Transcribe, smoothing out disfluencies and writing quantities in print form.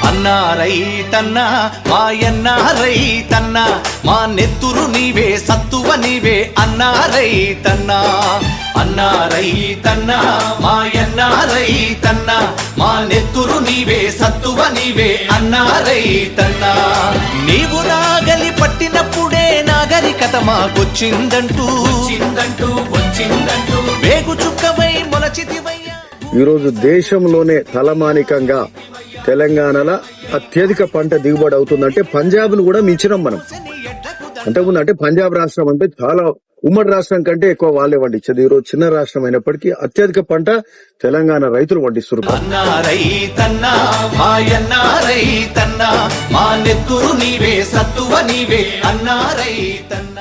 అన్నా రైతన్నా మాయన్న రైతన్నా మా నెత్తురు నీవే సత్తువ నీవే అన్నా రైతన్నా అన్నా రైతన్నా మాయన్న రైతన్నా మా నెత్తురు నీవే సత్తువ నీవే అన్నా రైతన్నా నీవు నాగలి పట్టినప్పుడే నాగరికత మాకొచ్చిందంటూ వచ్చిందంటూ వేగు చుక్కవై మొలచితివయ్యా. ఈరోజు దేశంలోనే తలమానికంగా తెలంగాణలో అత్యధిక పంట దిగుబడి అవుతుందంటే పంజాబ్ ను కూడా మించినాం మనం. అంతకుముందు అంటే పంజాబ్ రాష్ట్రం అంటే చాలా ఉమ్మడి రాష్ట్రం కంటే ఎక్కువ వాళ్ళే పండించేది. ఈ రోజు చిన్న రాష్ట్రం అయినప్పటికీ అత్యధిక పంట తెలంగాణ రైతులు పండిస్తున్నారు. మా నెత్తురు నీవే సత్తువ నీవే అన్నా రైతన్నా.